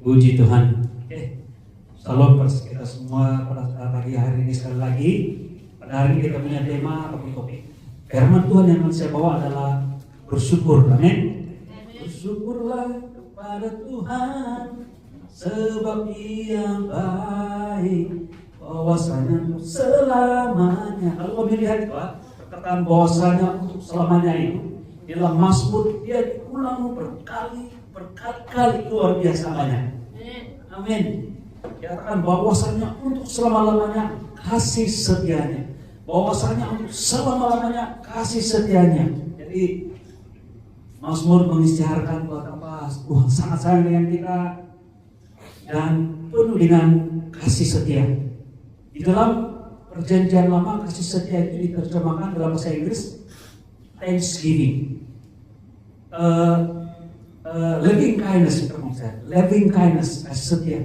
Puji Tuhan. Oke. Salam pada kita semua pada pagi hari ini sekali lagi. Pada hari ini kita punya tema atau topik. Firman Tuhan yang saya bawa adalah bersyukur. Amin. Bersyukurlah kepada Tuhan sebab Ia baik, bahwasanya untuk selamanya. Kalau kau melihat itu, perkataan bahwasanya untuk selamanya itu di dalam Mazmur dia diulang berkali-kali luar biasa banyak. Amin. Dikatakan bahwasanya untuk selama-lamanya kasih setianya. Bahwasanya untuk selama-lamanya kasih setianya. Jadi Mazmur mengisytiharkan betapa Tuhan sangat sayang dengan kita dan penuh dengan kasih setia. Di dalam Perjanjian Lama kasih setia itu diterjemahkan dalam bahasa Inggris Thanksgiving. Loving kindness, loving kindness, kasih setia.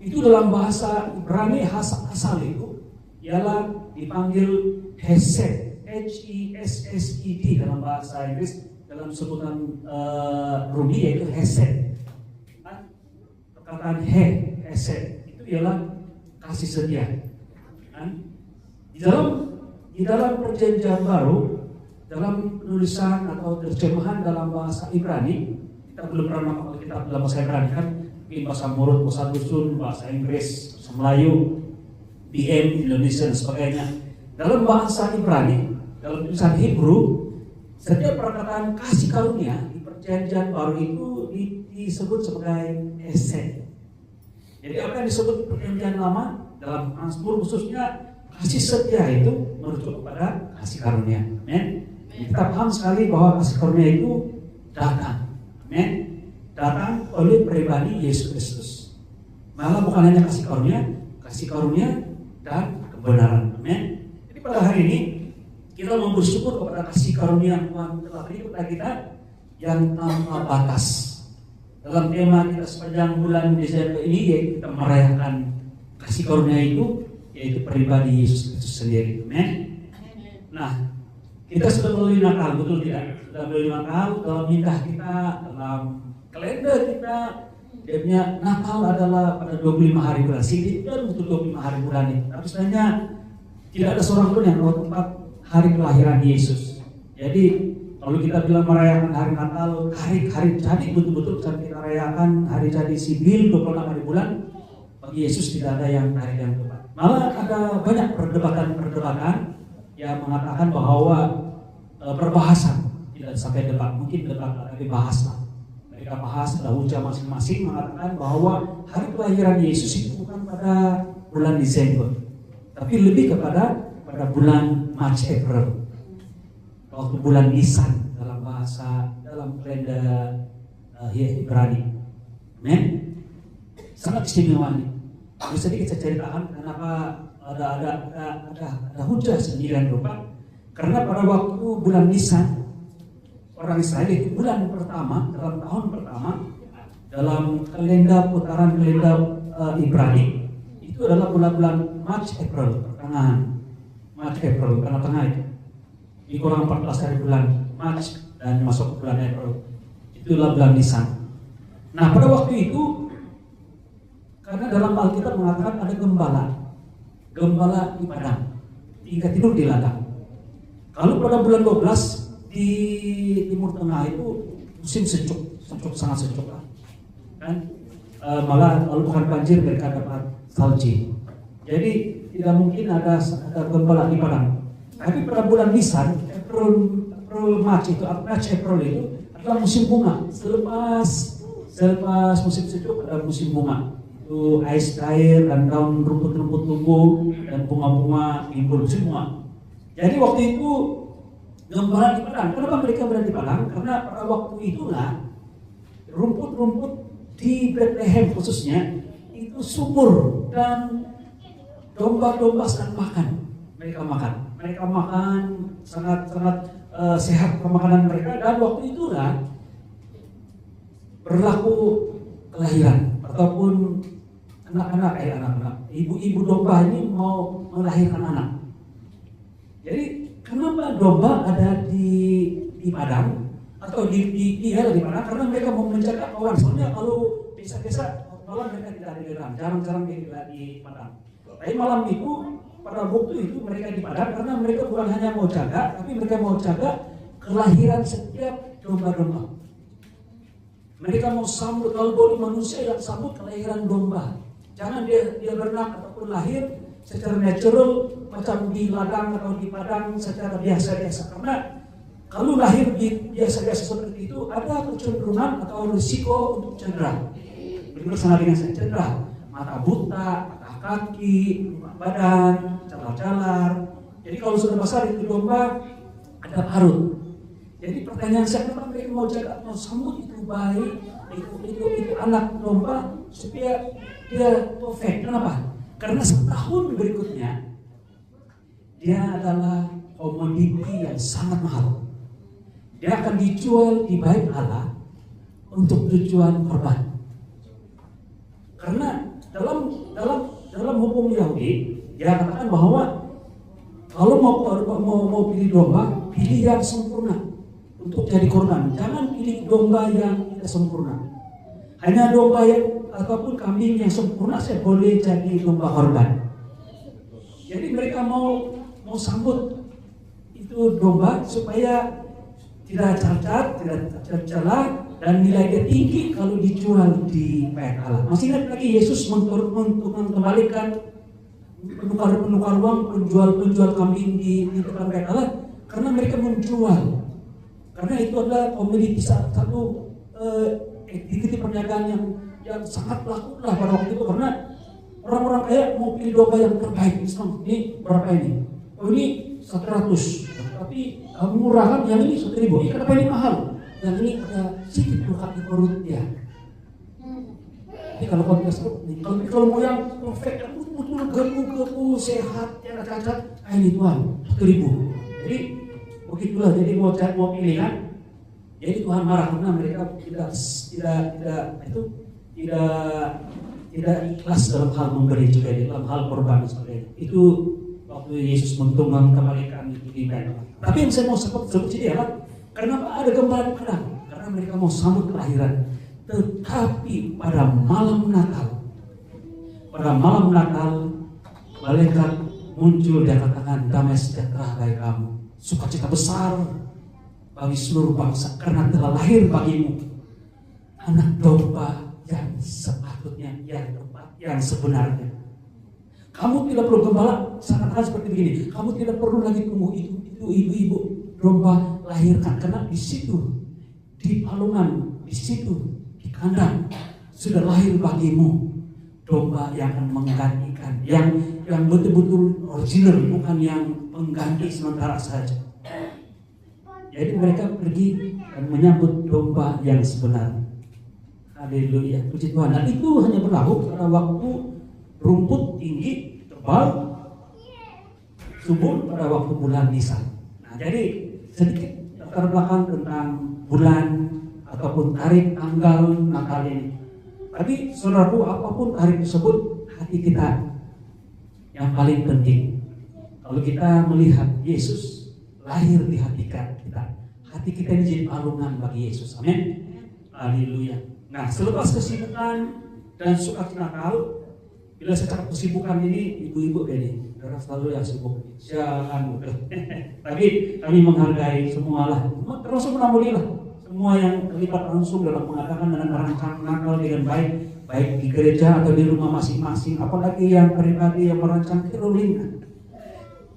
Itu dalam bahasa Ibrani asal itu ialah dipanggil Hesed, Hessed dalam bahasa Inggris, dalam sebutan Rumi yaitu Hesed. Perkataan Hesed itu ialah kasih setia. Di dalam Perjanjian Baru, dalam penulisan atau terjemahan dalam bahasa Ibrani, kita belum pernah memakai kitab dalam bahasa Ibrani kan, mungkin bahasa Murut, bahasa Dusun, bahasa Inggris, bahasa Melayu, BM, Indonesia dan sebagainya. Dalam bahasa Ibrani, dalam tulisan Hebrew, setiap perkataan kasih karunia di Perjanjian Baru itu disebut sebagai Hesed. Jadi apa yang disebut di Perjanjian Lama dalam Mazmur khususnya kasih setia itu merujuk kepada kasih karunia. Amin. Kita paham sekali bahwa kasih karunia itu datang. Amin. Datang oleh pribadi Yesus Kristus. Malah bukan hanya kasih karunia dan kebenaran. Amin. Jadi pada hari ini kita mau bersyukur kepada kasih karunia Tuhan telah beri kepada kita yang tanpa batas. Dalam tema kita sepanjang bulan Desember ini yaitu kita merayakan kasih karunia itu, yaitu pribadi Yesus Kristus sendiri. Amin. Nah, kita sudah melalui Natal, betul tidak? Sudah melalui Natal dalam indah kita, dalam kalender kita. Dia punya Natal adalah pada 25 hari bulan. Sini dan betul 25 hari bulan ini. Tapi sebenarnya tidak ada seorang pun yang tahu tempat hari kelahiran Yesus. Jadi kalau kita bilang merayakan hari Natal, hari jadi betul-betul kita rayakan hari jadi sibil 26 hari bulan. Bagi Yesus tidak ada yang hari yang tepat. Malah ada banyak perdebatan yang mengatakan bahwa perbahasan tidak sampai debat, mungkin debat tapi bahas lah. Mereka bahas pada hujah masing-masing mengatakan bahwa hari kelahiran Yesus itu bukan pada bulan Desember, tapi lebih kepada bulan March April, waktu bulan Nisan dalam kalender Ibrani. Amen. Sangat istimewa ini. Bisa kita ceritakan kenapa ada hujah sembilan rupa. Karena pada waktu bulan Nisan, orang Israel itu bulan pertama dalam tahun pertama dalam putaran kalender Ibrani itu adalah bulan-bulan March April, pertengahan March April, tengah-tengah itu dikurang 14 hari bulan March dan masuk ke bulan April, itulah bulan Nisan. Nah pada waktu itu karena dalam Alkitab mengatakan ada gembala di padang, tinggal tidur di ladang. Kalau pada bulan 12 di Timur Tengah itu musim sejuk sangat sejuk lah. Kan? Malah kalau bukan banjir mereka dapat salji. Jadi tidak mungkin ada gembala di padang. Tapi pada bulan Nisan, March April itu adalah musim bunga. Selepas musim sejuk ada musim bunga. Itu ais cair dan daun rumput-rumput tumbuh dan bunga-bunga timbul musim bunga. Jadi waktu itu gembala di padang. Kenapa mereka berada di padang? Karena pada waktu itulah rumput-rumput di Bethlehem khususnya itu subur dan domba-domba sedang makan. Mereka makan sangat sehat pemakanan mereka, dan waktu itulah berlaku kelahiran ataupun anak-anak ibu-ibu domba ini mau melahirkan anak. Jadi kenapa domba ada di padang atau di padang? Karena mereka mau menjaga kawan. Soalnya kalau desa-desa malam mereka tidak ada di Padang, jarang-jarang mereka di Padang. Tapi malam itu, pada waktu itu mereka di Padang karena mereka bukan hanya mau jaga, tapi mereka mau jaga kelahiran setiap domba-domba. Mereka mau sambut, kalau boleh manusia yang sambut kelahiran domba. Jangan dia beranak ataupun lahir secara natural macam di ladang atau di padang secara biasa-biasa. Karena kalau lahir di biasa-biasa seperti itu ada kecenderungan atau risiko untuk cedera. Benar sama dengan saya, cedera. Mata buta, patah kaki, badan, calar-calar. Jadi kalau sudah besar itu domba ada parut. Jadi pertanyaan saya, kenapa mereka mau jaga, mau sambut itu bayi, itu anak domba supaya dia perfect. Kenapa? Karena setahun berikutnya dia adalah komoditi yang sangat mahal. Dia akan dijual di bait Allah untuk tujuan korban. Karena dalam hukum Yahudi dia katakan bahwa kalau mau pilih domba, pilih yang sempurna untuk jadi korban. Jangan pilih domba yang tidak sempurna. Hanya domba yang ataupun kambing yang sempurna saya boleh jadi domba korban. Jadi mereka mau sambut itu domba supaya tidak cacat, tidak tercela, dan nilainya tinggi kalau dijual di bait Allah. Masih ingat lagi Yesus mengembalikan penukar uang penjual kambing di depan bait Allah karena mereka menjual. Karena itu adalah komoditi satu aktiviti perniagaan yang sangat laku lah pada waktu itu, karena orang-orang kaya mau pilih domba yang terbaik. Ini berapa ini? Oh ini 100, tapi murah kan, yang ini 1.000. Ini kenapa ini mahal? Yang ini ada sedikit luka di perut dia. Jadi kalau konteks kalau mau yang perfect, betul gemuk, sehat, tidak cacat, ini Tuhan 1.000. Jadi begitulah, jadi mau pilih kan. Jadi Tuhan marah karena mereka tidak ikhlas dalam hal memberi juga, dalam hal korban seperti itu waktu Yesus mengembalikan itu di bait. Tapi yang saya mau sebut sini adalah karena ada gembala di padang, karena mereka mau sambut kelahiran. Tetapi pada malam Natal malaikat muncul, dia katakan damai sejahtera bagi kamu, sukacita besar bagi seluruh bangsa, karena telah lahir bagimu anak domba yang sepatutnya, yang tepat, yang sebenarnya. Kamu tidak perlu gembala sangat seperti begini. Kamu tidak perlu lagi tunggu itu ibu-ibu domba lahirkan, karena di situ, di palungan, di situ, di kandang sudah lahir bagimu domba yang akan menggantikan, yang betul-betul original, bukan yang pengganti sementara saja. Jadi mereka pergi dan menyambut domba yang sebenarnya. Haleluya, puji Tuhan. Dan itu hanya berlaku pada waktu rumput tinggi, tebal, subur pada waktu bulan Nisan. Nah, jadi sedikit latar belakang tentang bulan ataupun tarikh tanggal Natal ini. Tapi saudaraku, apapun tarikh tersebut, hati kita yang paling penting. Kalau kita melihat Yesus lahir di hati kita, hati kita ini jadi palungan bagi Yesus. Amin. Haleluya. Nah, selepas kesibukan dan sukacita Natal, bila secara kesibukan ini ibu-ibu ini, karena selalu yang sibuk, jangan mudah. Tapi kami menghargai semualah, termasuk menambulilah semua yang terlibat langsung dalam mengadakan dan merancang Natal dengan baik di gereja atau di rumah masing-masing, apalagi yang pribadi yang merancang caroling.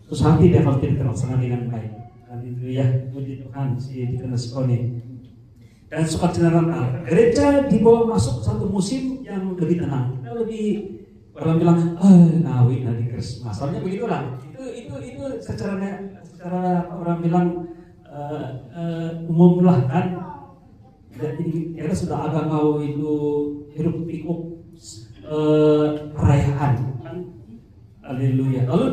Terus hati dia kalau tidak terlaksana dengan baik. Haleluya, puji Tuhan, si Dikonos Koni. Dan sukacita Natal, gereja dibawa masuk satu musim yang lebih tenang. Kita lebih orang bilang, nawi nanti Krismas. Soalnya begitulah. Itu secara orang bilang umum lah kan. Jadi kita sudah agak tahu itu hidup pikuk perayaan. Kan? Haleluya. Kalau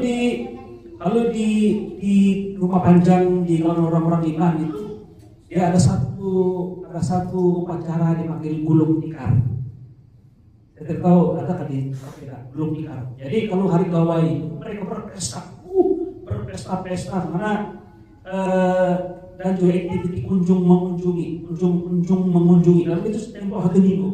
di rumah panjang di kalangan orang-orang iman itu dia ada satu upacara dipanggil gulung tikar. Saya tidak tahu ada kan di gulung tikar. Jadi kalau hari gawai mereka berpesta karena dan juga aktiviti kunjung mengunjungi lalu itu tempoh hari Minggu.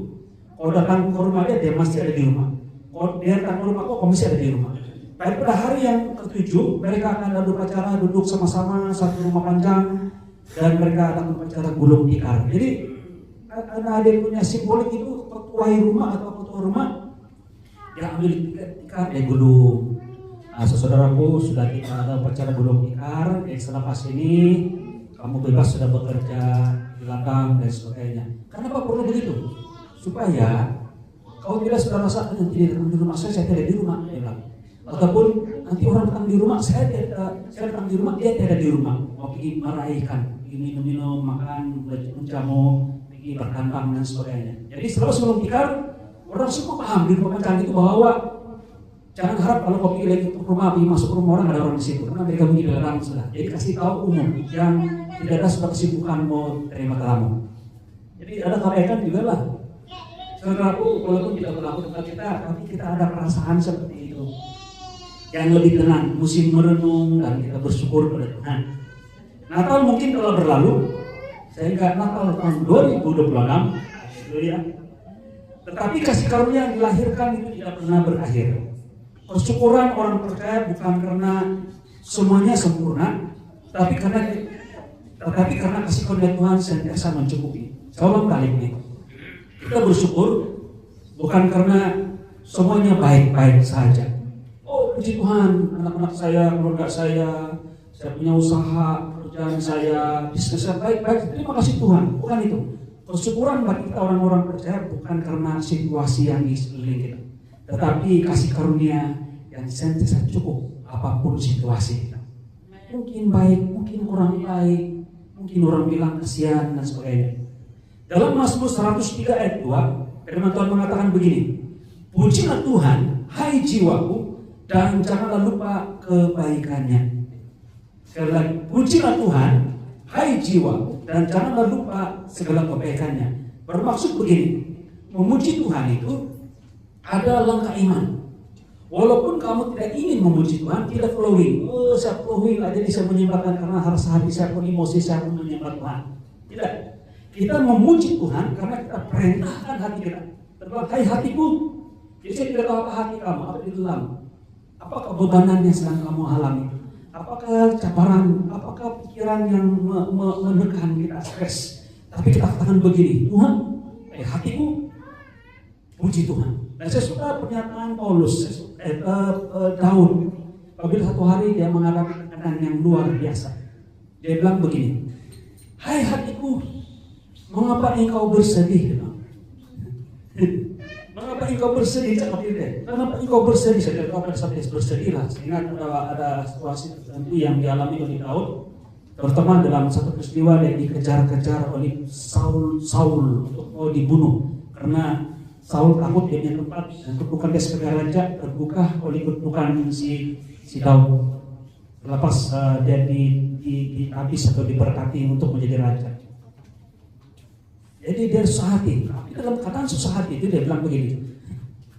Kalau datang ke rumah dia masih ada di rumah. Kalau dia datang ke rumah kok masih ada di rumah. Baik pada hari yang ketujuh mereka akan ada upacara duduk sama-sama satu rumah panjang dan mereka akan upacara gulung tikar. Jadi karena dia punya simbolik itu ketua rumah atau ketua rumah dia ambil tikar dia gulung. Nah, saudaraku sudah kita ada upacara gulung tikar. Selepas ini kamu bebas sudah bekerja di ladang dan sebagainya. Kenapa perlu begitu? Supaya kalau tidak sudah rasa nanti datang di rumah saya tidak di rumah, dia bilang. Ataupun nanti orang datang di rumah saya datang di rumah dia tidak di rumah. Mau pergi meraihkan, pergi minum-minum, makan, menjamu, pergi berkantang dan sebagainya. Jadi selalu sebelum tikar orang semua paham di rumah panjang itu bahwa jangan harap kalau kopi lagi ke rumah, masuk rumah orang ada orang di situ karena mereka bunyi di dalam sudah. Jadi kasih tahu umum yang tidak ada sudah kesibukan mau terima tamu. Jadi ada kebaikan juga lah. Saudaraku, walaupun tidak berlaku tempat kita, tapi kita ada perasaan seperti itu yang lebih tenang, musim merenung dan kita bersyukur pada Tuhan. Natal mungkin telah berlalu, sehingga Natal tahun 2026, ya. Tetapi kasih karunia yang dilahirkan itu tidak pernah berakhir. Persyukuran orang percaya bukan karena semuanya sempurna, tapi karena kasih karunia Tuhan senantiasa mencukupi. Saya ulang kali ini. Kita bersyukur bukan karena semuanya baik-baik saja. Oh puji Tuhan, anak-anak saya, keluarga saya punya usaha, pekerjaan saya, bisnis saya baik-baik. Terima kasih Tuhan, bukan itu. Persyukuran bagi kita orang-orang percaya bukan karena situasi yang di sekeliling kita, tetapi kasih karunia yang senantiasa cukup apapun situasi kita. Mungkin baik, mungkin kurang baik, mungkin orang bilang kasihan dan sebagainya. Dalam Mazmur 103 ayat 2, firman Tuhan mengatakan begini, pujilah Tuhan, hai jiwaku, dan janganlah lupa kebaikannya. Sekali lagi, pujilah Tuhan, hai jiwaku, dan janganlah lupa segala kebaikannya. Bermaksud begini, memuji Tuhan itu ada langkah iman. Walaupun kamu tidak ingin memuji Tuhan, tidak flowing. Oh, saya flowing aja, jadi saya menyembahkan karena rasa hati saya pun emosi saya pun menyembah Tuhan. Tidak. Kita memuji Tuhan karena kita perintahkan hati kita. Terbilang, hai hatiku, jadi saya tidak tahu apa hati kamu, apa di dalam. Apakah bebanan yang sedang kamu alami? Apakah cabaran, apakah pikiran yang menekan kita stres? Tapi kita katakan begini, Tuhan, hatiku, puji Tuhan. Dan saya suka pernyataan Paulus, Daud. Apabila satu hari dia menghadapi tekanan yang luar biasa, dia bilang begini, hai hatiku, mengapa engkau bersedih? Mengapa engkau bersedih? Kenapa engkau bersedih? Saya tidak tahu pada saat dia bersedih lah. Sehingga ada situasi tertentu yang dialami oleh Daud, terutama dalam satu peristiwa dia dikejar-kejar oleh Saul untuk mau dibunuh karena Saul takut dia punya tempat dan kedudukan dia sebagai raja terbuka oleh kedudukan si Daud. Lepas dia dihabis atau diberkati untuk menjadi raja. Jadi dia susah hati. Tapi dalam keadaan susah hati itu dia bilang begini,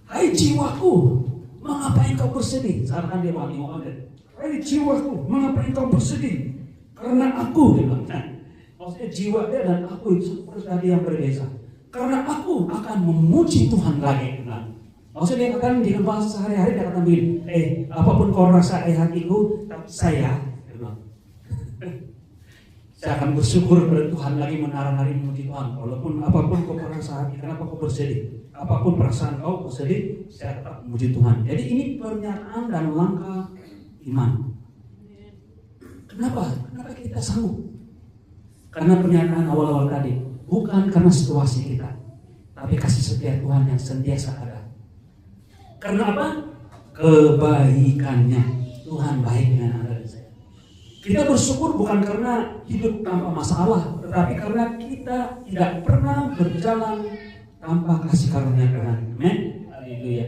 hai jiwaku, mengapa engkau bersedih? Seakan dia mau hai jiwaku, mengapa engkau bersedih? Karena aku, dia bilang. Nah, maksudnya jiwa dia dan aku itu seperti tadi yang berbeda. Karena aku akan memuji Tuhan lagi. Nah, maksudnya dia katakan dengan bahasa sehari-hari dia katakan begini, apapun kau rasa hatiku, tapi saya bilang, saya akan bersyukur pada Tuhan lagi menaruh hari memuji Tuhan. Walaupun apapun kau rasa hati, kenapa kau bersedih? Apapun perasaan kau bersedih, saya tetap memuji Tuhan. Jadi ini pernyataan dan langkah iman. Kenapa? Kenapa kita sanggup? Karena pernyataan awal-awal tadi, bukan karena situasi kita, tapi kasih setia Tuhan yang senantiasa ada. Karena apa? Kebaikannya. Tuhan baik dengan Anda dan saya. Kita bersyukur bukan karena hidup tanpa masalah, tetapi karena kita tidak pernah berjalan tanpa kasih karunia Tuhan. Amin. Haleluya.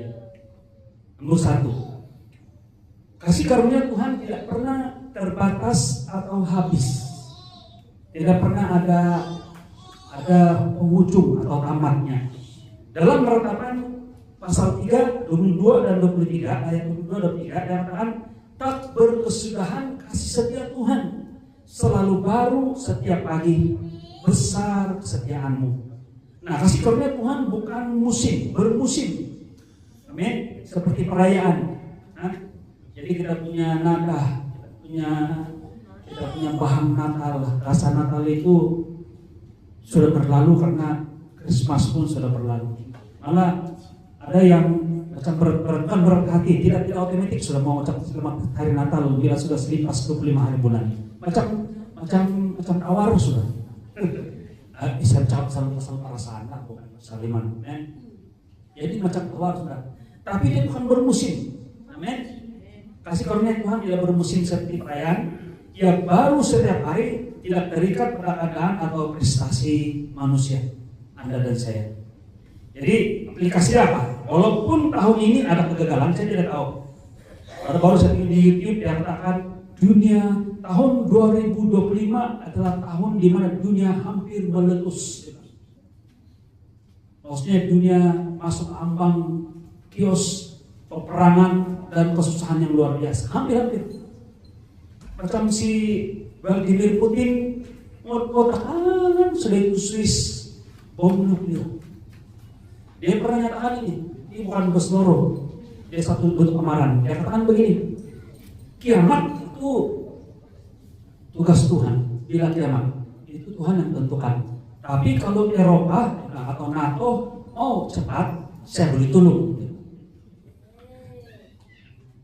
Nomor 1. Kasih karunia Tuhan tidak pernah terbatas atau habis. Tidak pernah ada penghujung atau tamatnya. Dalam Ratapan pasal 3, 22 dan 23, ayat 22 dan 23 dikatakan, tak berkesudahan kasih setia Tuhan, selalu baru setiap pagi, besar kesetiaanmu. Nah, kasih karunia Tuhan bukan musim, bermusim. Amin. Seperti perayaan. Nah, jadi kita punya nada, kita punya bahan Natal. Rasa Natal itu sudah berlalu karena Christmas pun sudah berlalu. Malah ada yang macam berat hati, tidak otomatis sudah mau ucap selamat hari Natal bila sudah selipas 25 hari bulan. Macam awar sudah. Bisa ucap salam perasaan bukan saliman. Jadi macam awar sudah. Tapi dia bukan bermusim. Amin. Kasih karunia Tuhan tidak bermusim seperti perayaan. Ia baru setiap hari, tidak terikat pada keadaan atau prestasi manusia, Anda dan saya. Jadi aplikasi apa? Walaupun tahun ini ada kegagalan, saya tidak tahu. Baru saya di YouTube yang katakan tahun 2025 adalah tahun di mana dunia hampir meletus. Maksudnya dunia masuk ambang kios, peperangan dan kesusahan yang luar biasa. Hampir. Macam si Vladimir Putin mau tekan sudah itu Swiss bom nuklir. Dia pernah nyatakan ini bukan berseloro, dia satu bentuk amaran. Dia katakan begini, kiamat itu tugas Tuhan. Bila kiamat itu Tuhan yang tentukan. Tapi kalau Eropa atau NATO cepat, saya boleh tolong.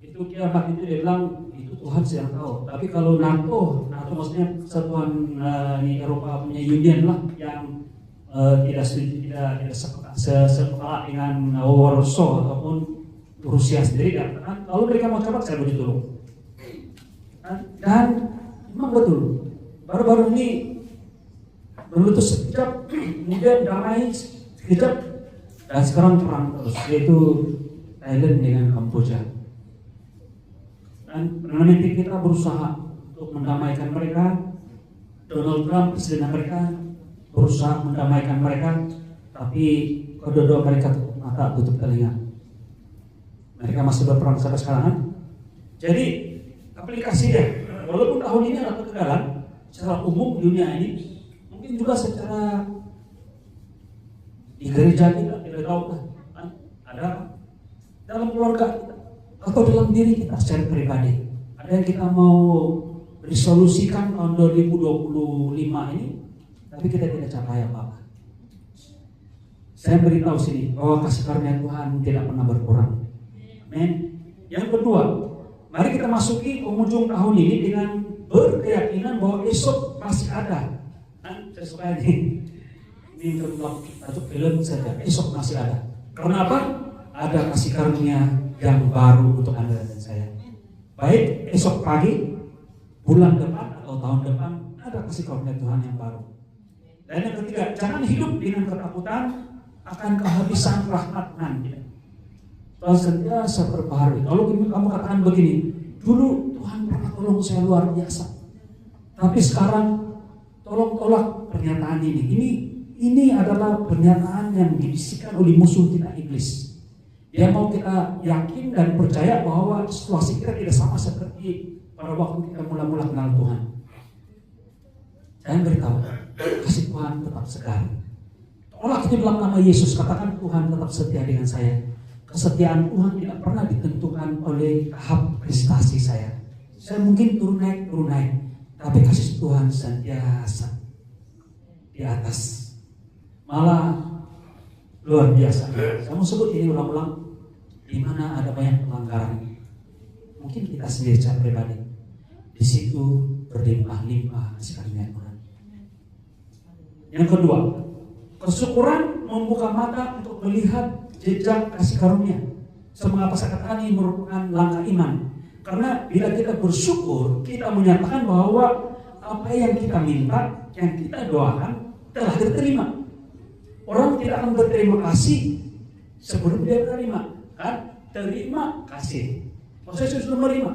Itu kiamat itu dia bilang itu Tuhan yang tahu. Tapi kalau NATO maksudnya kesatuan Eropa punya Union lah yang tidak sekepala dengan Warsaw ataupun Rusia sendiri, kan kalau mereka mau cepat saya boleh tolong. Dan memang betul, baru-baru ini berletus sekejap, kemudian damai sekejap, dan sekarang perang terus, yaitu Thailand dengan Kamboja. Dan Perdana kita berusaha untuk mendamaikan mereka. Donald Trump, Presiden Amerika, berusaha mendamaikan mereka, tapi kedua-dua mereka tutup mata, tutup telinga. Mereka masih berperang sampai sekarang. Jadi aplikasinya, walaupun tahun ini ada kegagalan secara umum dunia ini, mungkin juga secara di gereja kita tidak tahu kan ada dalam keluarga kita atau dalam diri kita secara pribadi. Ada yang kita mau resolusikan tahun 2025 ini, tapi kita tidak capai apa-apa. Saya beritahu sini bahwa kasih karunia Tuhan tidak pernah berkurang. Amin. Yang kedua, mari kita masuki penghujung tahun ini dengan berkeyakinan bahwa esok masih ada. Saya suka ini untuk film saja. Esok masih ada. Karena apa? Ada kasih karunia yang baru untuk Anda dan saya. Baik esok pagi, bulan depan atau tahun depan, ada kasih karunia Tuhan yang baru. Dan yang ketiga, jangan hidup dengan ketakutan akan kehabisan rahmat nanti. Tuhan sentiasa berbaharui. Kalau kamu katakan begini, dulu Tuhan pernah tolong saya luar biasa, tapi sekarang tolong tolak pernyataan ini. Ini adalah pernyataan yang dibisikkan oleh musuh kita iblis. Dia mau kita yakin dan percaya bahwa situasi kita tidak sama seperti pada waktu kita mula-mula kenal Tuhan. Saya beritahu, kasih Tuhan tetap segar. Tolak itu dalam nama Yesus, katakan Tuhan tetap setia dengan saya. Kesetiaan Tuhan tidak pernah ditentukan oleh tahap prestasi saya. Saya mungkin turun naik, tapi kasih Tuhan senantiasa di atas. Malah luar biasa. Saya mau sebut ini ulang-ulang, di mana ada banyak pelanggaran. Mungkin kita sendiri secara pribadi, di situ berlimpah-limpah kasih karunia Tuhan. Yang kedua, kesyukuran membuka mata untuk melihat jejak kasih karunia. Mengapa saya katakan ini merupakan langkah iman? Karena bila kita bersyukur, kita menyatakan bahwa apa yang kita minta, yang kita doakan telah diterima. Orang tidak akan berterima kasih sebelum dia menerima, kan? Terima kasih. Proses sudah menerima.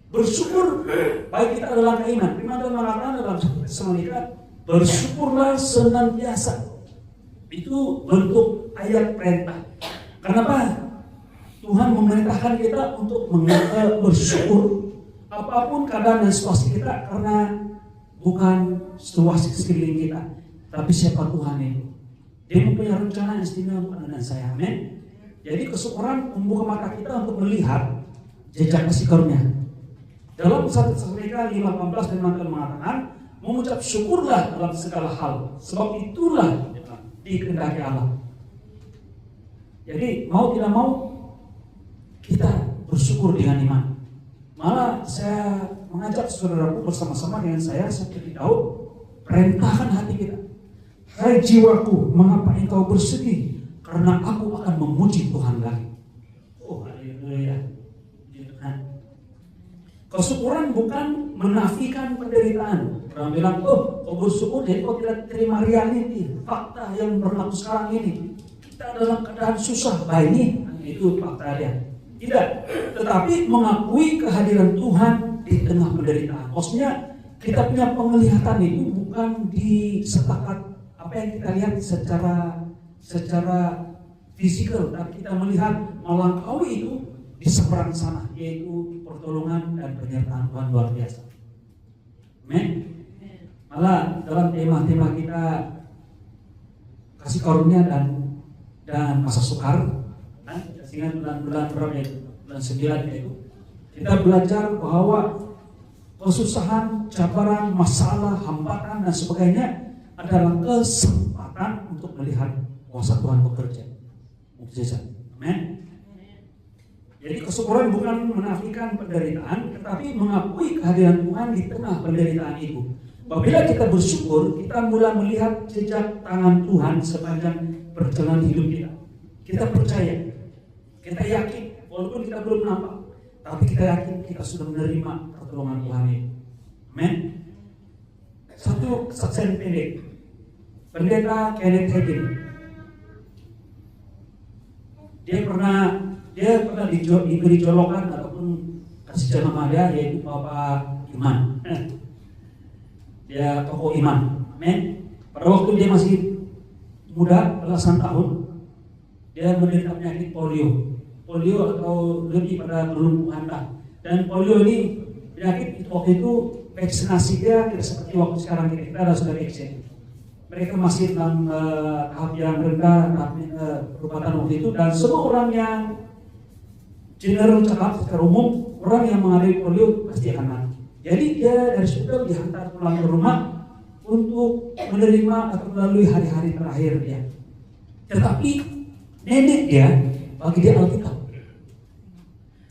Bersyukur, baik kita adalah langkah iman. Firman Tuhan mengatakan dalam Tesalonika, bersyukurlah senantiasa. Itu bentuk ayat perintah. Kenapa? Tuhan memerintahkan kita untuk bersyukur apapun keadaan dan situasi kita, karena bukan situasi sekeliling kita, tapi siapa Tuhan itu. Dia mempunyai rencana yang istimewa untuk Anda dan saya. Amin. Jadi kesyukuran membuka mata kita untuk melihat jejak kasih karunia. Dalam 1 Tesalonika 5:18 firman Tuhan mengatakan, mengucap syukurlah dalam segala hal, sebab itulah dikehendaki Allah. Jadi mau tidak mau kita bersyukur dengan iman. Malah saya mengajak saudaraku bersama-sama dengan saya seperti Daud, perintahkan hati kita. Hai jiwaku, mengapa engkau bersedih? Karena aku akan memuji Tuhan lagi. Oh, haleluya. Kesyukuran bukan menafikan penderitaan. Orang bilang, oh, kau bersyukur jadi kau tidak terima reality, fakta yang berlaku sekarang ini. Kita dalam keadaan susah, ini itu fakta dia. Tidak, tetapi mengakui kehadiran Tuhan di tengah penderitaan. Maksudnya kita punya penglihatan itu bukan di setakat apa yang kita lihat secara fisikal, tapi kita melihat melampaui itu di seberang sana, yaitu pertolongan dan penyertaan Tuhan luar biasa. Amin. Malah dalam tema-tema kita kasih karunia dan masa sukar, ingat bulan berapa itu? Bulan 9 itu kita belajar bahwa kesusahan, cabaran, masalah, hambatan dan sebagainya adalah kesempatan untuk melihat kuasa Tuhan bekerja. Mukjizat. Amin. Jadi kesyukuran bukan menafikan penderitaan, tetapi mengakui kehadiran Tuhan di tengah penderitaan itu. Apabila kita bersyukur, kita mulai melihat jejak tangan Tuhan sepanjang perjalanan hidup kita. Kita percaya, kita yakin, walaupun kita belum nampak, tapi kita yakin kita sudah menerima pertolongan Tuhan itu. Amin. Satu kesaksian pendek. Pendeta Kenneth Hagin. Dia pernah diberi jolokan ataupun kasih nama dia, yaitu Bapak Iman. Dia tokoh iman. Amin. Pada waktu dia masih muda, belasan tahun, dia menderita penyakit polio atau lebih pada kelumpuhan darah. Dan polio ini penyakit waktu itu vaksinasi dia tidak seperti waktu sekarang kita ada sudah vaksin. Mereka masih dalam tahap yang rendah, perubatan waktu itu, dan semua orang yang general cakap secara umum, orang yang mengalami polio pasti akan mati. Jadi dia dari hospital dihantar pulang ke rumah untuk menerima atau melalui hari-hari terakhir dia. Tetapi nenek dia bagi dia Alkitab.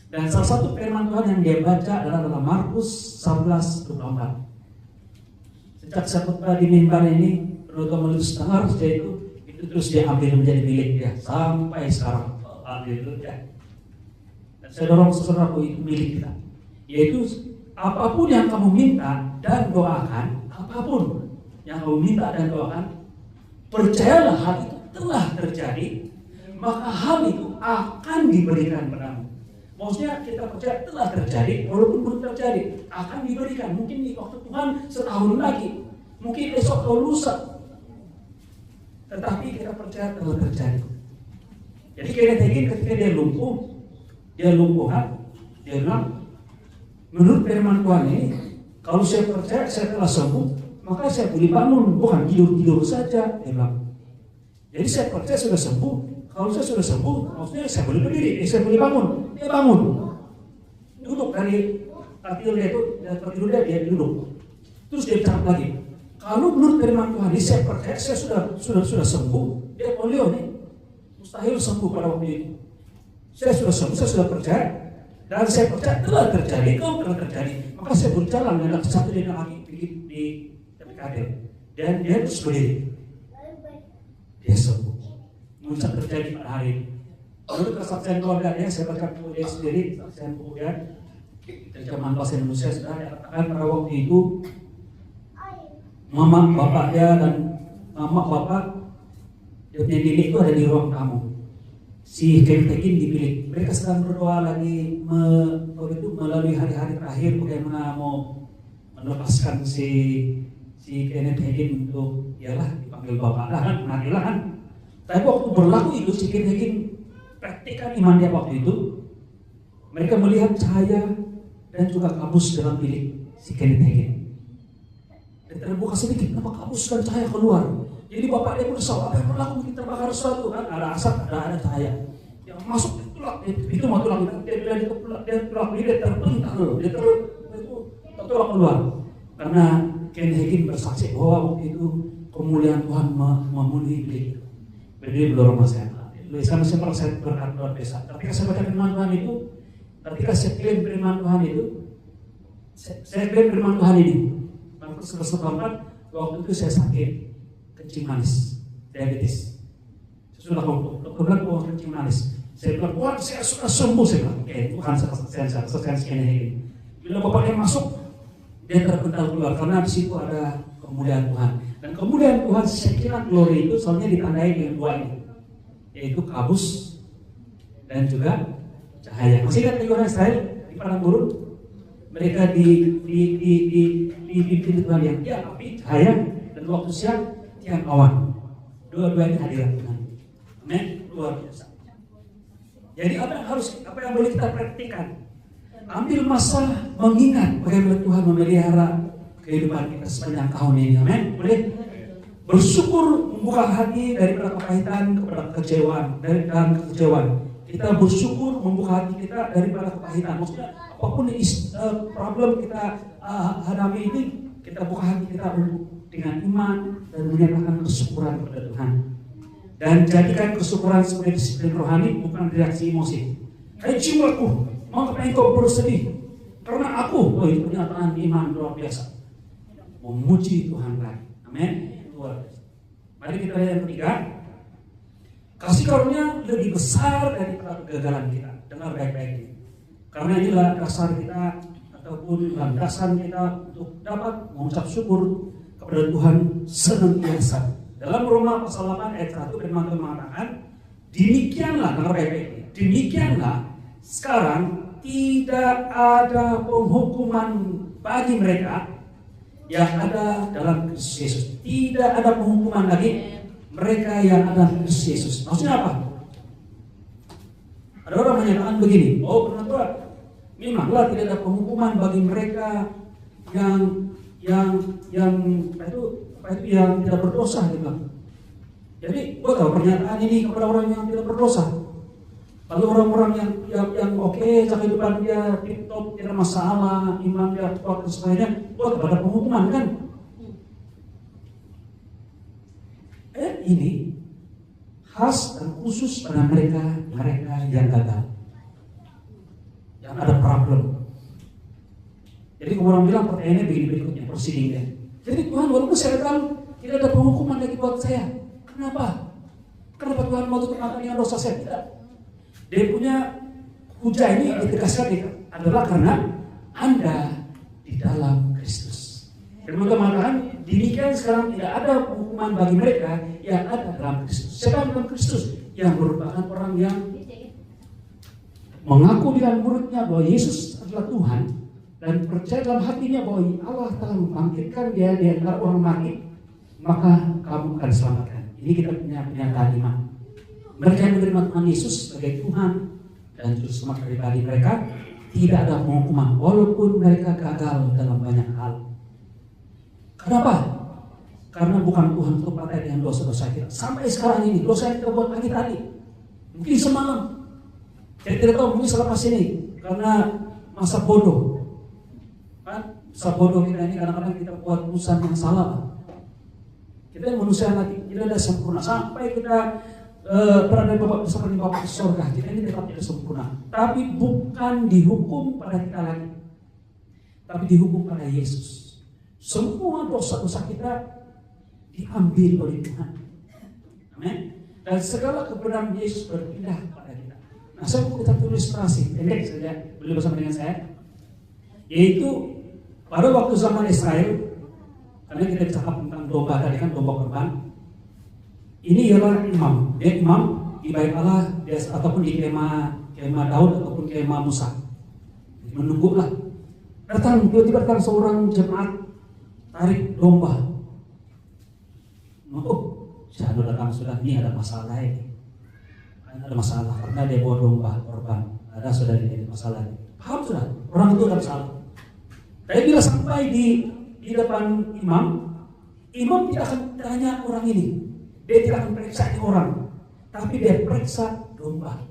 Dan salah satu firman Tuhan yang dia baca adalah dalam Markus 11:24. Sejak saya khotbah di mimbar ini, penonton melulus dengar sejak itu terus dia ambil menjadi milik dia sampai sekarang. Haleluya. Dan saya dorong saudaraku, itu milik kita. Yaitu apapun yang kamu minta dan doakan, apapun yang kamu minta dan doakan, percayalah hal itu telah terjadi, maka hal itu akan diberikan padamu. Maksudnya kita percaya telah terjadi, walaupun belum terjadi, akan diberikan. Mungkin di waktu Tuhan setahun lagi, mungkin esok atau lusa, tetapi kita percaya telah terjadi. Jadi Kenneth Hagin ketika dia lumpuhan, dia bilang, menurut firman Tuhan ini, kalau saya percaya saya telah sembuh, maka saya boleh bangun, bukan tidur saja. Dia bilang. Jadi saya percaya sudah sembuh. Kalau saya sudah sembuh, maksudnya saya boleh berdiri, saya boleh bangun. Dia bangun, duduk dari tidur dia duduk. Terus dia bicara lagi. Kalau menurut firman Tuhan ini saya percaya saya sudah sembuh. Dia polio nih, mustahil sembuh pada waktu itu. Saya sudah sembuh, saya sudah percaya. Dan saya percaya telah terjadi, kalau telah terjadi, maka saya berjalan dengan satu dia lagi di tepi kader. Dan dia terus berdiri. Dia sembuh. Bisa terjadi pada hari ini. Menurut kesaksian keluarga dia, saya baca buku dia sendiri, kesaksian buku dia terjemahan bahasa Indonesia sudah dikatakan pada waktu itu mama bapak dia punya itu ada di ruang tamu. Si Kenneth Hagin di bilik. Mereka sedang berdoa lagi melalui hari-hari terakhir bagaimana mau melepaskan si Kenneth Hagin untuk dipanggil bapak kan, matilah kan. Tapi waktu berlaku itu si Kenneth Hagin praktikkan iman dia waktu itu. Mereka melihat cahaya dan juga kabus dalam bilik si Kenneth Hagin. Dan terbuka sedikit, kenapa kabus dan cahaya keluar? Jadi bapak dia berusaha, apa yang berlaku kita terbakar sesuatu kan? Ada asap, ada cahaya. Yang masuk itu tulang, itu mau tulang dia tulang dia terpental, dia tertulang keluar. Karena Ken Hagin bersaksi bahwa waktu itu kemuliaan Tuhan memenuhi beliau. Beliau belum rumah saya. Sama saya berkat luar biasa. Ketika saya baca firman Tuhan itu, ketika saya klaim firman Tuhan itu, saya klaim firman Tuhan ini. Markus 11:4, waktu itu saya sakit kencing manis, diabetes. Saya sudah dokter bilang bahwa kencing manis. Saya bilang, wah saya sudah sembuh. Saya bilang, oke, Tuhan selesai sekian ini. Bila bapaknya masuk, dia terpental keluar karena di situ ada kemuliaan Tuhan. Dan kemuliaan Tuhan saya kira glory itu soalnya ditandai dengan dua ini, yaitu kabus dan juga cahaya. Masih ingat orang Israel di padang gurun? Mereka dipimpin Tuhan yang api, cahaya, dan waktu siang tiang awan. Dua-duanya hadirat Tuhan. Amin. Luar biasa. Jadi apa yang boleh kita praktikkan? Ambil masa mengingat bagaimana Tuhan memelihara kehidupan kita sepanjang tahun ini. Amin. Boleh bersyukur, membuka hati daripada kepahitan kepada kekecewaan, dari dalam kekecewaan. Kita bersyukur membuka hati kita daripada kepahitan. Maksudnya apapun problem kita hadapi ini, kita buka hati kita dengan iman dan menyatakan kesyukuran kepada Tuhan. Dan jadikan kesyukuran sebagai disiplin rohani, bukan reaksi emosi. Hai jiwaku, mengapa engkau bersedih? Karena aku, itu pernyataan iman luar biasa. Memuji Tuhan lagi. Amin. Luar biasa. Mari kita lihat yang ketiga. Kasih karunia lebih besar daripada kegagalan kita. Dengar baik-baik ini. Karena inilah dasar kita ataupun landasan kita untuk dapat mengucap syukur kepada Tuhan senantiasa. Dalam Roma pasal 8 ayat 1 firman Tuhan mengatakan, demikianlah, dengar baik-baik ini, demikianlah sekarang tidak ada penghukuman bagi mereka yang ada dalam Kristus Yesus. Tidak ada penghukuman lagi mereka yang ada dalam Kristus Yesus. Maksudnya apa? Ada orang menyatakan begini, benar Tuhan, memanglah tidak ada penghukuman bagi mereka yang tidak berdosa, gitu. Jadi, gue tahu pernyataan ini kepada orang yang tidak berdosa. Lalu orang-orang yang oke, kehidupan dia tip-top, tidak masalah, iman dia kuat dan sebagainya, buat pada penghukuman kan? Ini khas dan khusus pada mereka yang gagal, yang ada problem. Jadi kalau orang bilang pertanyaannya begini berikutnya, proceedingnya. Jadi Tuhan, walaupun saya tahu tidak ada penghukuman lagi buat saya, kenapa? Kenapa Tuhan mau tutup mata dengan dosa saya? Tidak. Dia punya hujah ini ditegaskan adalah karena Anda di dalam Kristus. Firman Tuhan mengatakan, demikian sekarang tidak ada penghukuman bagi mereka yang ada dalam Kristus. Siapa dalam Kristus? Yang merupakan orang yang mengaku dengan mulutnya bahwa Yesus adalah Tuhan dan percaya dalam hatinya bahwa Allah telah membangkitkan dia di antara orang mati, maka kamu akan diselamatkan. Ini kita punya pernyataan iman. Mereka yang menerima Tuhan Yesus sebagai Tuhan dan Juru Selamat pribadi mereka, tidak ada penghukuman walaupun mereka gagal dalam banyak hal. Kenapa? Karena bukan Tuhan untuk pakai dengan dosa-dosa kita. Sampai sekarang ini dosa yang kita buat pagi tadi, mungkin semalam, saya tidak tahu mungkin selepas ini karena masa bodoh. Masa bodoh kita ini kadang-kadang kita buat keputusan yang salah. Kita manusia lagi, tidak ada sempurna sampai kita berada bersama di Bapa di surga. Kita ini tetap tidak sempurna, tapi bukan dihukum pada kita lagi, tapi dihukum pada Yesus. Semua dosa-dosa kita diambil oleh Tuhan. Amin. Dan segala kebenaran Yesus berpindah kepada kita. Nah, saya mau kita ilustrasi pendek saja, boleh bersama dengan saya, yaitu pada waktu zaman Israel, karena kita cakap tentang domba tadi kan, domba korban. Ini ialah imam. Dia imam di bait Allah ataupun di kemah Daud ataupun kemah Musa. Menunggulah. Tiba-tiba datang seorang jemaat tarik domba. Saya datang sudah, ini ada masalah ini. Ada masalah karena dia bawa domba korban. Ada sudah ini masalah ini. Paham sudah? Orang itu ada masalah. Tapi bila sampai di depan imam tidak akan tanya orang ini, Dia tidak akan periksa orang, tapi dia periksa domba.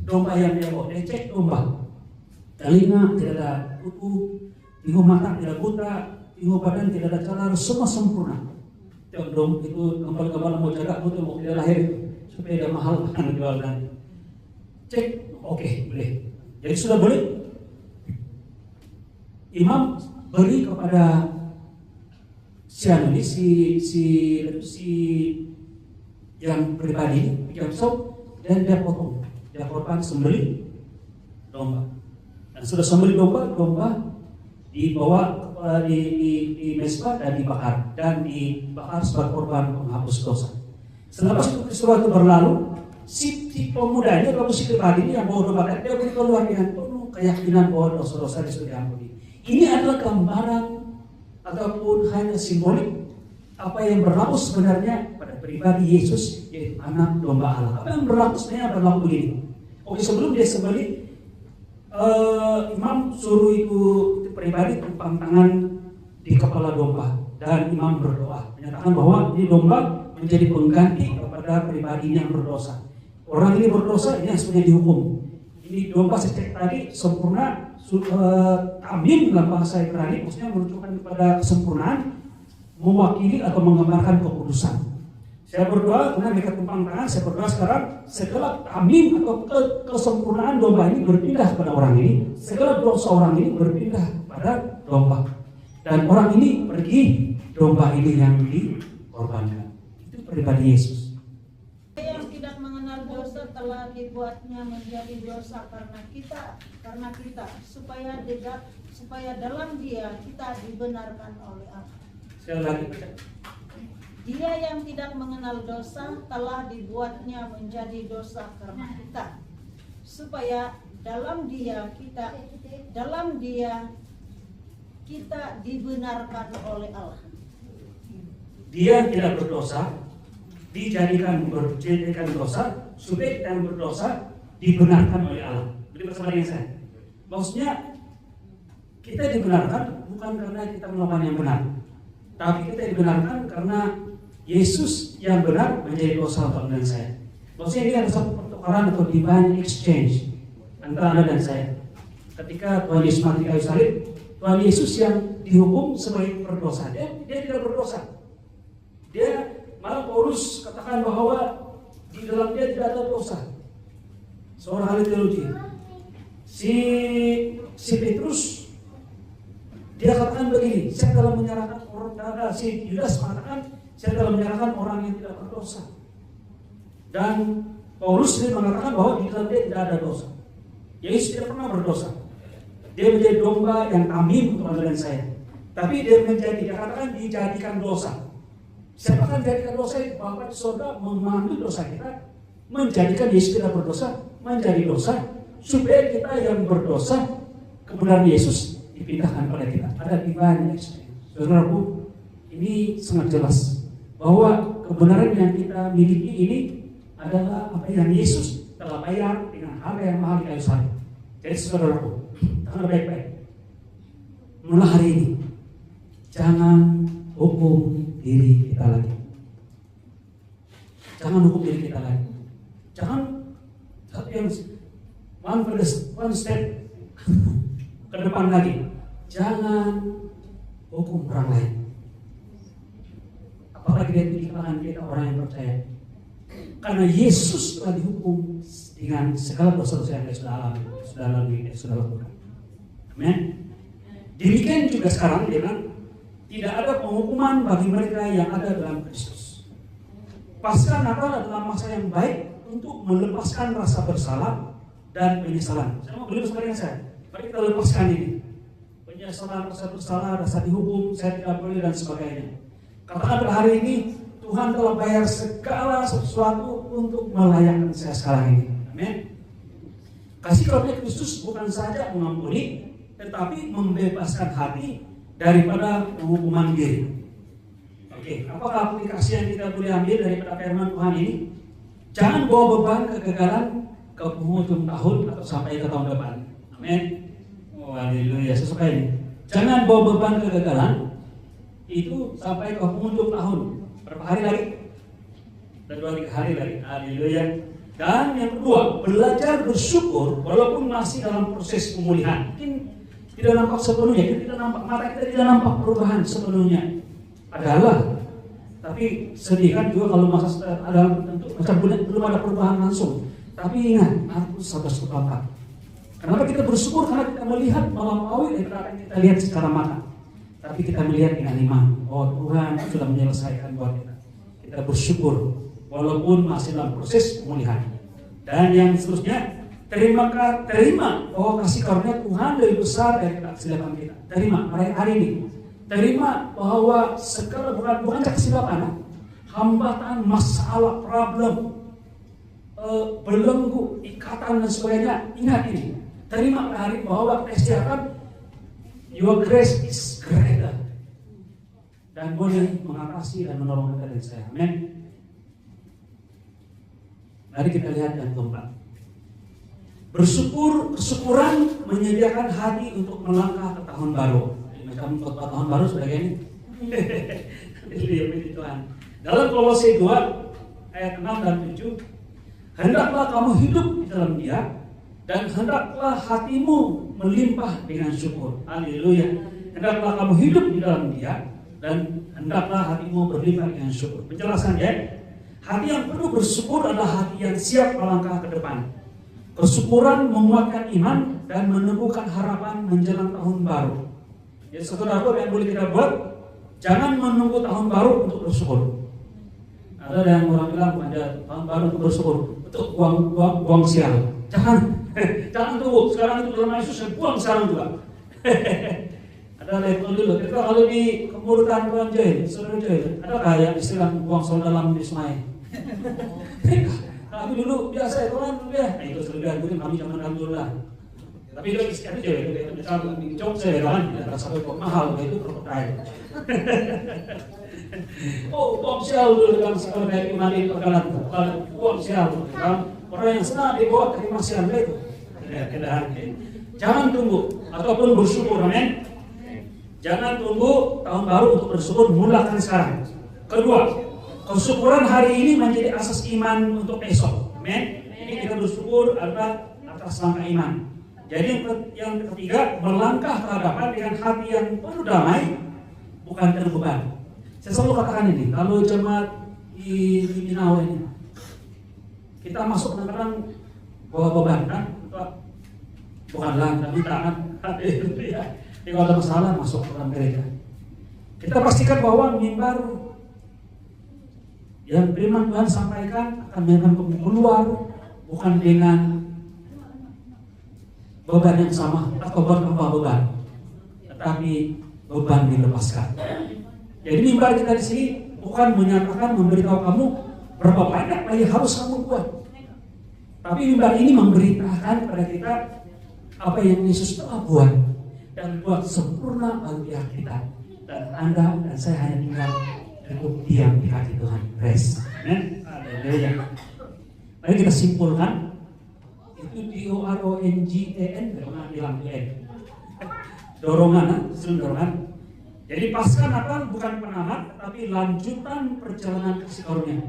Domba yang dia bawa, dia cek domba. Telinga tidak ada kutu, tinggu mata tidak buta, tinggu badan tidak ada calar, semua sempurna. Dom itu kembali mau jaga betul mau dia lahir itu supaya dia mahal akan dijual dan cek oke, boleh. Jadi sudah boleh. Imam beri kepada si yang pribadi bikin sop dan dia potong, dia korban sembelih domba. Dan sudah sembelih domba dibawa di mezbah dan dibakar sebagai korban penghapus dosa. Setelah peristiwa itu berlalu, si pemuda ini atau si pribadi ini yang bawa domba dia beri keluar dengan penuh keyakinan bahwa dosa-dosa dia sudah diampuni. Ini adalah gambaran ataupun hanya simbolik apa yang berlaku sebenarnya pada pribadi Yesus, yaitu anak domba Allah. Apa yang berlaku sebenarnya berlaku begini. Oke, sebelum dia sembelih, imam suruh itu pribadi tumpang tangan di kepala domba dan imam berdoa menyatakan bahwa ini domba menjadi pengganti kepada pribadi yang berdosa. Orang ini berdosa, ini yang sebenarnya dihukum. Ini domba sejak tadi sempurna, tamim dalam bahasa Ibrani, maksudnya menunjukkan kepada kesempurnaan, mewakili atau menggambarkan kekudusan. Saya berdoa, kemudian mereka tumpang tangan, saya berdoa sekarang segala tamim atau kesempurnaan domba ini berpindah kepada orang ini, segala dosa orang ini berpindah pada domba. Dan orang ini pergi, domba ini yang dikorbankan. Itu pribadi Yesus. Yang tidak mengenal dosa telah dibuatnya menjadi dosa karena kita, supaya dalam Dia kita dibenarkan oleh Allah. Sekali lagi. Dia yang tidak mengenal dosa telah dibuatnya menjadi dosa karena kita, supaya dalam Dia kita dibenarkan oleh Allah. Dia tidak berdosa, dijadikan dosa, supaya kita yang berdosa dibenarkan oleh Allah. Beri bersama dengan saya. Maksudnya kita dibenarkan bukan karena kita melakukan yang benar, tapi kita dibenarkan karena Yesus yang benar menjadi dosa untuk Anda dan saya. Maksudnya ini ada satu pertukaran atau divine exchange antara Anda dan saya. Ketika Tuhan Yesus mati kayu salib, Tuhan Yesus yang dihukum sebagai berdosa, dia tidak berdosa. Dia malah Paulus katakan bahwa di dalam dia tidak ada dosa. Seorang ahli teologi, si Petrus, dia katakan begini, saya telah menyerahkan orang, si Yudas mengatakan, saya telah menyerahkan orang yang tidak berdosa. Dan Paulus sendiri mengatakan bahwa di dalam dia tidak ada dosa. Yesus tidak pernah berdosa. Dia menjadi domba yang tamim untuk Anda dan saya. Tapi dia katakan dijadikan dosa. Siapa kan dijadikan dosa? Bapa di surga mengambil dosa kita, menjadikan Yesus tidak berdosa menjadi dosa, supaya kita yang berdosa kebenaran Yesus dipindahkan pada kita. Ada divine exchange. Saudaraku, ini sangat jelas bahwa kebenaran yang kita miliki ini adalah apa yang Yesus telah bayar dengan harga yang mahal di kayu salib. Jadi saudaraku, dengar baik-baik. Mulai hari ini, jangan hukum diri kita lagi. Jangan hukum diri kita lagi. Jangan satu yang one step ke depan lagi. Jangan hukum orang lain. Apalagi di kalangan kita orang yang percaya. Karena Yesus telah dihukum dengan segala dosa-dosa yang sudah lakukan. Amin. Demikian juga sekarang dia bilang, tidak ada penghukuman bagi mereka yang ada dalam Kristus. Pasca Natal adalah masa yang baik untuk melepaskan rasa bersalah dan penyesalan. Saya mau beli bersama dengan saya. Mari kita lepaskan ini. Penyesalan, rasa bersalah, rasa dihukum, saya tidak boleh dan sebagainya. Katakan pada hari ini, Tuhan telah bayar segala sesuatu untuk melayakkan saya sekarang ini. Amin. Kasih karunia Kristus bukan saja mengampuni, tetapi membebaskan hati daripada penghukuman diri. Oke, apakah aplikasi yang kita boleh ambil daripada firman Tuhan ini? Jangan bawa beban kegagalan ke penghujung tahun atau sampai ke tahun depan. Amin. Oh, haleluya. Sesuai ini. Jangan bawa beban kegagalan itu sampai ke penghujung tahun. Berapa hari lagi? dan 2-3 hari lagi. Haleluya. Dan yang kedua, belajar bersyukur walaupun masih dalam proses pemulihan. Mungkin tidak nampak sepenuhnya, tidak nampak, mata kita tidak nampak perubahan sepenuhnya. Adalah, tapi sedih kan juga kalau masa ada tentu macam belum ada perubahan langsung. Tapi ingat, Markus 11:4. Kenapa kita bersyukur? Karena kita melihat melampaui daripada yang kita lihat secara mata. Tapi kita melihat dengan iman. Oh, Tuhan sudah menyelesaikan buat kita. Kita bersyukur walaupun masih dalam proses pemulihan. Dan yang seterusnya, terima bahwa kasih karunia Tuhan lebih besar dari kesilapan kita. Terima hari ini. Terima bahwa segala bukan kesilapan, hambatan, masalah, problem, belenggu, ikatan dan sebagainya. Ingat ini. Terima hari bahwa kesehatan, your grace is greater, dan boleh mengatasi dan menolong kita dan saya. Amin. Mari kita lihat yang keempat. Kesyukuran menyediakan hati untuk melangkah ke tahun baru. Macam khotbah tahun baru sebagai ini. Tuhan. Dalam Kolose 2 ayat 6 dan 7, hendaklah kamu hidup di dalam Dia, dan hendaklah hatimu melimpah dengan syukur. Haleluya. Hendaklah kamu hidup di dalam Dia, dan hendaklah hatimu berlimpah dengan syukur. Penjelasan ya. Hati yang penuh bersyukur adalah hati yang siap melangkah ke depan. Kesyukuran menguatkan iman dan meneguhkan harapan menjelang tahun baru. Jadi saudara yang boleh kita buat, jangan menunggu tahun baru untuk bersyukur. Ada yang orang bilang ada tahun baru untuk bersyukur, untuk buang sial. Jangan tunggu. Sekarang itu dalam Yesus saya buang sekarang juga. Ada level dulu. Kita kalau di kemurutan Tuhan Joy, saudara Joy, ada kayak istilah buang soal dalam di sungai. Kami dulu biasa ya Tuhan ya. Nah, itu selebihnya mungkin kami zaman dulu lah. Tapi itu istilah Joy, itu macam jok saya kan, tidak sampai kok mahal, itu krokodil. Oh, buang sial dulu dalam sekolah dari kemarin perkenalan. Buang sial. Orang yang senang dibawa terima sial itu. Jangan tunggu ataupun bersyukur, amin. Jangan tunggu tahun baru untuk bersyukur, mulakan sekarang. Kedua, kesyukuran hari ini menjadi asas iman untuk esok, amin. Ini kita bersyukur adalah atas langkah iman. Jadi yang ketiga, melangkah ke hadapan dengan hati yang penuh damai, bukan terbeban. Saya selalu katakan ini, kalau jemaat di Minau ini, kita masuk kadang-kadang bawa beban kan, bukanlah kita minta kan, ya. Kalau ada masalah masuk ke dalam gereja. Kita pastikan bahwa mimbar yang firman Tuhan sampaikan akan biarkan kamu keluar bukan dengan beban yang sama atau bertambah beban, tetapi beban dilepaskan. Jadi mimbar kita di sini bukan menyatakan memberitahu kamu berapa banyak lagi harus kamu buat, tapi mimbar ini memberitakan kepada kita apa yang Yesus telah buat dan buat sempurna bagi pihak kita. Dan Anda dan saya hanya tinggal cukup diam di hati Tuhan. Rest. Amen. Haleluya. Mari kita simpulkan. Itu DORONGAN, pernah bilang dorongan, dorongan. Jadi Paskah Natal bukan penamat, tetapi lanjutan perjalanan kasih karunia.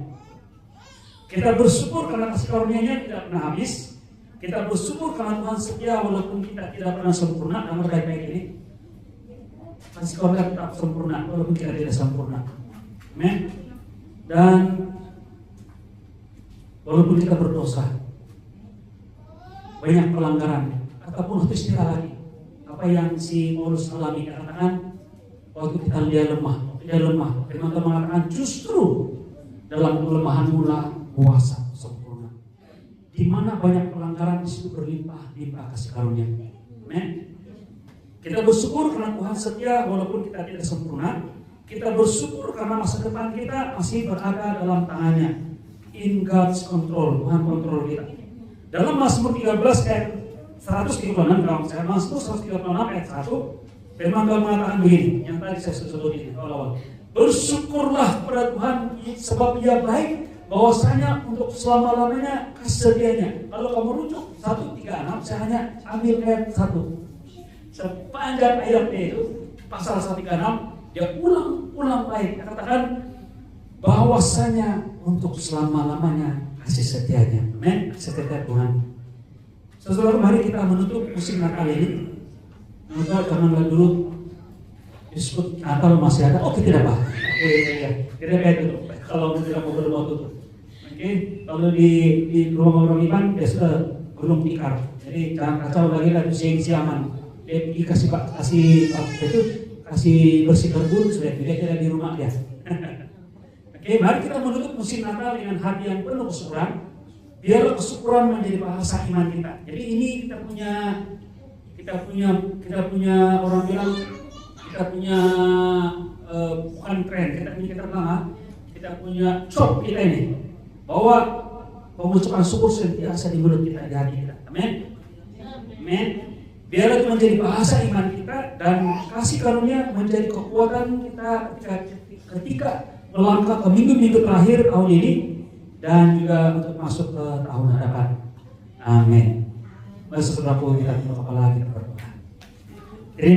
Kita bersyukur karena kasih karunia-Nya tidak pernah habis. Kita bersyukur karena Tuhan setia walaupun kita tidak pernah sempurna. Namun baik-baik ini kasih karunia tetap sempurna walaupun kita tidak sempurna. Amen. Dan walaupun kita berdosa, banyak pelanggaran ataupun itu istilah lagi, apa yang si Paulus alami katakan waktu dia lemah. Firman Tuhan mengatakan justru dalam kelemahanmu lah kuasa sempurna. Di mana banyak pelanggaran, di situ berlimpah-limpah kasih karunia. Amen. Kita bersyukur karena Tuhan setia walaupun kita tidak sempurna. Kita bersyukur karena masa depan kita masih berada dalam tangannya. In God's control, Tuhan kontrol kita. Dalam Mazmur 13 ayat 136, kalau saya Mazmur 136 ayat 1, firman Tuhan mengatakan begini, yang tadi saya sebut ini awal-awal. Bersyukurlah kepada Tuhan sebab Ia baik, bahwasanya untuk selama-lamanya kasih setianya. Kalau kamu rujuk 136, saya hanya ambil ayat 1. Sepanjang ayatnya itu, pasal 136, dia ulang baik. Dia katakan bahwasanya untuk selama-lamanya kasih setianya. Amin. Kasih setia Tuhan. Saudara, mari kita menutup musim Natal ini. Natal karena dulu disebut Natal masih ada. Oke, tidak apa. Kita kayak tutup. Kalau tidak mau berdoa tutup. Oke, kalau di rumah orang iman biasa gunung tikar. Jadi jangan kacau lagi lah siang-siangan. Dia kasih bersih kebun sudah tidak di rumah dia. Oke, mari kita menutup musim Natal dengan hati yang penuh kesyukuran. Biarlah kesyukuran menjadi bahasa iman kita. Jadi ini kita punya orang bilang kita punya bukan tren, kita punya job kita ini bahwa pengucapan syukur sentiasa di mulut kita, di hati kita. Amin. Amin. Biarlah itu menjadi bahasa iman kita dan kasih karunia menjadi kekuatan kita ketika melangkah ke minggu-minggu terakhir tahun ini dan juga untuk masuk ke tahun hadapan. Amin. Mari saudaraku kita kepala kita berdoa.